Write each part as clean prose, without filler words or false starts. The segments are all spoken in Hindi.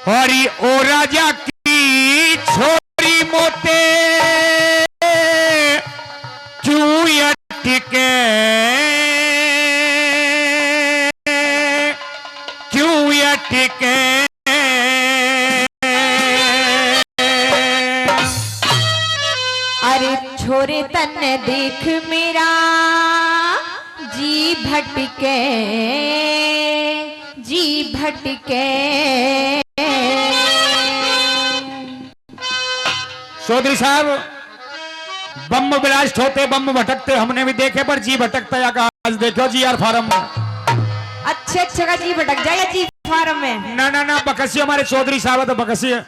हरी ओ राजा की छोरी मोते क्यों अटके क्यों अटके अरे छोरे तन देख मेरा जी भटके जी भटके। चौधरी साहब बम ब्लास्ट होते बम भटकते हमने भी देखे पर जी भटकता या का आज देखो जी यार फार्म में अच्छे अच्छे का जी भटक जाएगा जी फार्म में। ना ना ना बकसी हमारे चौधरी साहब है तो बकसी है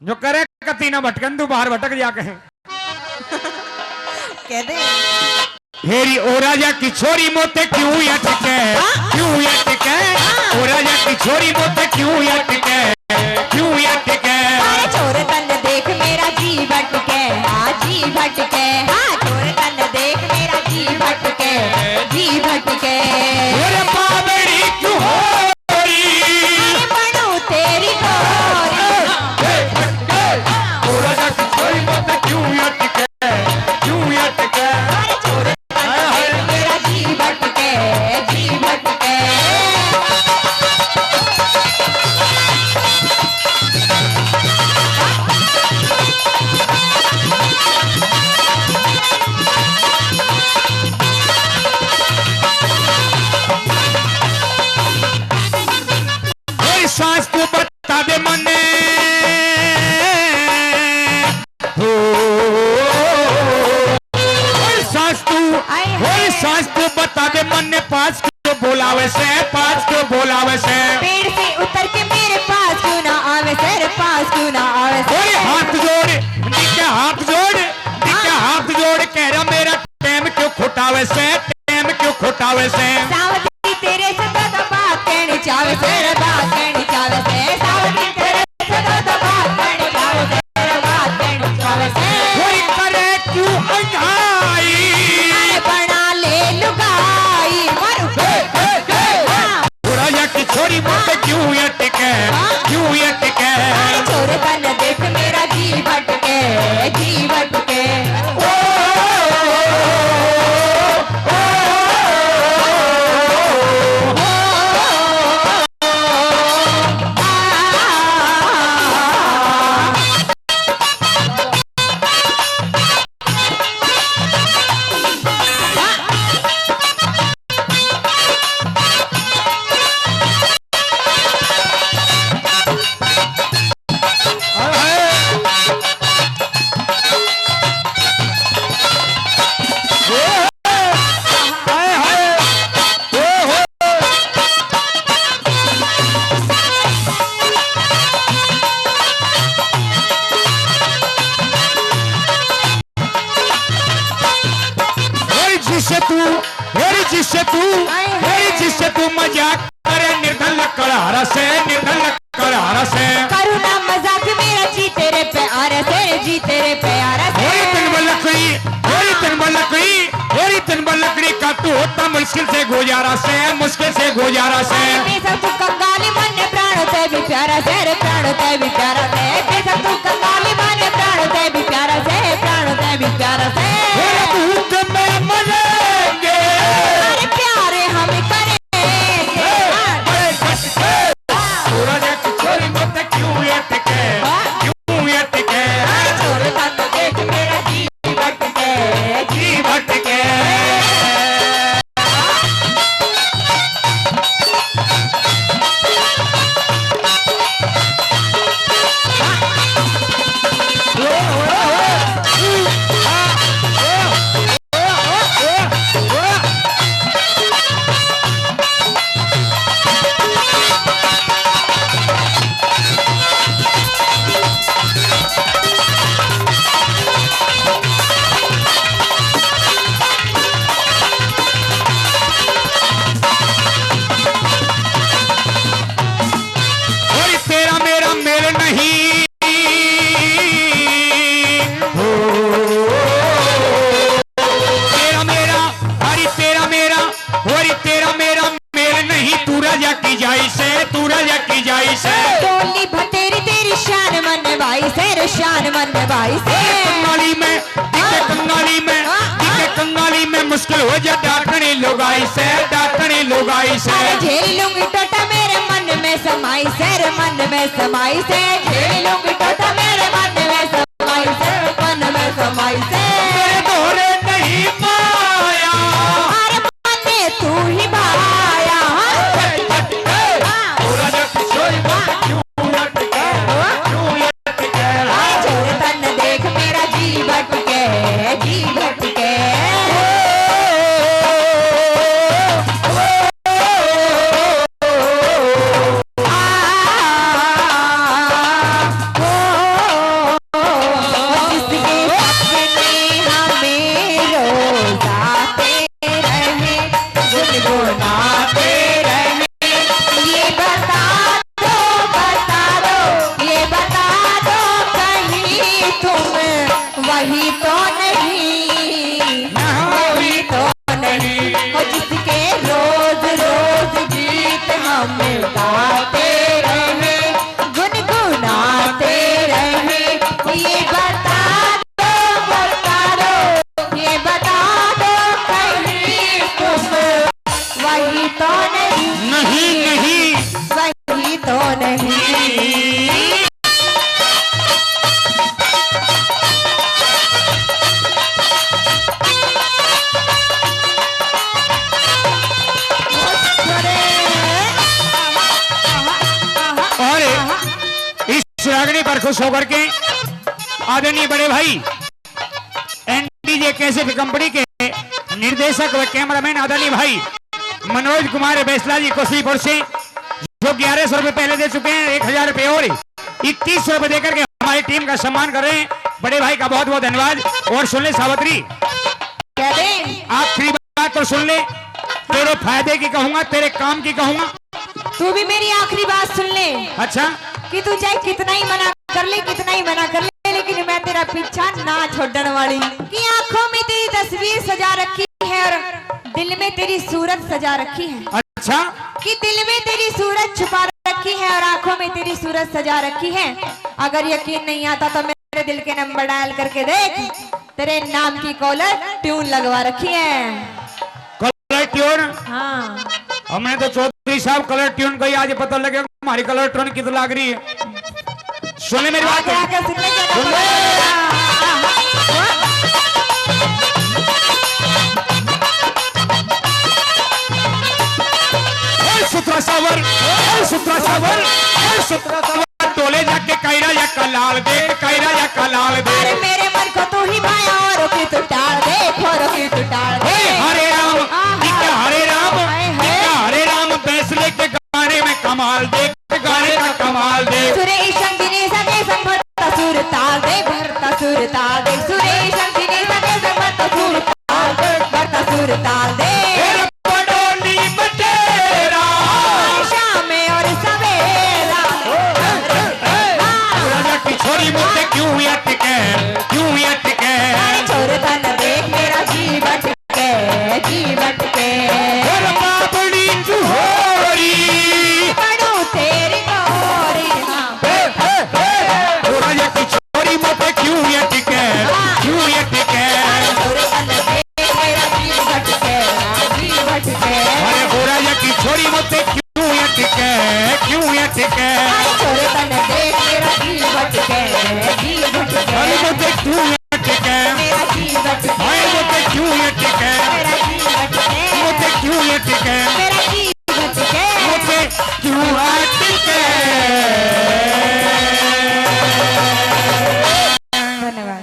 जो करे कती ना भटकन तू बाहर भटक जा कहे कहते हेरी ओ राजा की छोरी मोते क्यों अटके क्यों अटके ओ राजा की छोरी मोते क्यों अटके क्यों अटके। छोरे तन देख मेरा जी भटके जी भटके छोरे तन देख मेरा जी भटके जी भटके। अरे बाबड़ी क्यों हो बनू तेरी गोरी ओ राजा की छोरी मोते क्यों अटके क्यों अटके। छोरे तन देख मेरा जी भटके जी भटके। सांस को बता दे मने हो सांस को बता दे मन ने पास क्यों बोलावे से पास क्यों बोलावे से। पेड़ से उतर के मेरे पास क्यों ना आवे सर पास क्यों ना आवे सर। हाथ जोड़ हाथ जोड़ हाथ जोड़ कह रहा मेरा टाइम क्यों खुटावे से टाइम क्यों खुटावे से। सावधी तेरे से तो बात कहनी चाहे सर बात कहनी चाहे से सावधी तेरे से तो बात कहनी चाहे सर बात कहनी चाहे से। कोई करे क्यों अंधाई बना ले लुगाई मर राजा की छोरी मोते क्यों अटके क्यों अटके। छोरे तन देख मेरा जी भटके जी भटके। जिससे तू मजाक करे निर्धन लकड़हारा से निर्धन लकड़हारा से। करुणा मजाक मेरा जी तेरे पे आ रहा से जी तेरे पे आ रहा से। तन लकड़ी का तू होता मुश्किल से गुजारा से तू कंगाली माने प्राणों से भी प्यारा से प्राणों से भी प्यारा से तू कंगाली माने प्राणों से भी प्यारा से प्राणों से भी प्यारा से। प्यारे हम करेंगे छोरी मोते क्यों अटके क्यों अटके। छोरे तन देख मेरा जी भटके जी भटके। मेरे शान मन भाई से कंगाली में दिखे कंगाली में दिखे कंगाली में मुश्किल हो जा डांटने लुगाई से डांटने लुगाई से अरे झेल लूंगी टोटा मेरे मन में समाई से रे मन में समाई से झेल लूंगी टोटा मेरे मन में समाई से मन में समाई से मेरे दोहरे नहीं पाया अरे मन में तू ही भाया ओ राजा किशोरी मोते क्यों अटके क्यों अटके छोरे तन देख मेरा जी भटके जी भटके वही तो नहीं वही तो नहीं वो जिसके रोज रोज गीत हम गाते रहे गुनगुनाते रहे ये बता दो ये बता दो कहीं तुम वही तो नहीं नहीं नहीं वही तो नहीं रागनी पर खुश होकर के आदरणीय बड़े भाई एनडीजे कैसेट कंपनी के निर्देशक व कैमरामैन आदरणीय भाई मनोज कुमार बैसला जी कोसीपुर से जो 1100 रुपए पहले दे चुके हैं 1000 रुपए और 2100 रुपए देकर के हमारी टीम का सम्मान कर रहे हैं। बड़े भाई का बहुत बहुत धन्यवाद। और सुन ले सावित्री, क्या दे आखिरी बात तो सुन ले, तेरे फायदे की कहूंगा, तेरे काम की कहूंगा। तू भी मेरी आखिरी बात सुन ले। अच्छा, कि तू चाहे कितना ही मना कर ले कितना ही मना कर ले, लेकिन मैं तेरा पीछा ना छोड़ने वाली। कि आंखों में तेरी तस्वीर सजा रखी है और दिल में तेरी सूरत सजा रखी है। अच्छा, कि दिल में तेरी सूरत छुपा रखी है और आंखों में तेरी सूरत सजा रखी है। अगर यकीन नहीं आता तो मेरे दिल के नंबर डायल करके देख, तेरे नाम की कॉलर ट्यून लगवा रखी है। Colour tune? हाँ, हमने तो चौधरी साहब कलर ट्यून को ही आज पता लगेगा हमारी कलर ट्यून कितनी लग रही है। सुने मेरी बात, सुथरा सावर सुथरा सावर सुथरा सावर टोले जाके कैरा या कलाल दे, कैरा या कलाल दे। अरे मेरे मन को तू ही भाया और की तू टाल दे, खोरो की तू टाल दे। हरे राम क्या हरे राम क्या हरे राम फैसले के गाने में कमाल दे, गाने का कमाल दे। सुरेशम दिने सगे संभरता सुर ताल दे, भरता सुर ताल दे। सुरेशम दिने सगे संभरता सुर ताल दे, भरता सुर ताल दे। पडोली बटेरा शाम और सवेरा राजा की छोरी मुझसे क्यों अटके, क्यों अटके। छोरे तन देख मेरा जी भटके, जी भटके। बाबड़ी चुहोरी पढ़ू तेरी गोरी राजा की छोरी मुझसे क्यों अटके, क्यों अटके। छोरे तन देख मेरा जी भटके, जी भटके। अरे ओ राजा की छोरी मुझसे क्यों अटके, क्यों अटके। छोरे तन देख मेरा जी भटके, जी भटके। अरे मुझसे क्यों अटके, मेरा जी भटके, मुझसे क्यों अटके, मेरा जी भटके, मुझसे क्यों अटके। मेरा जी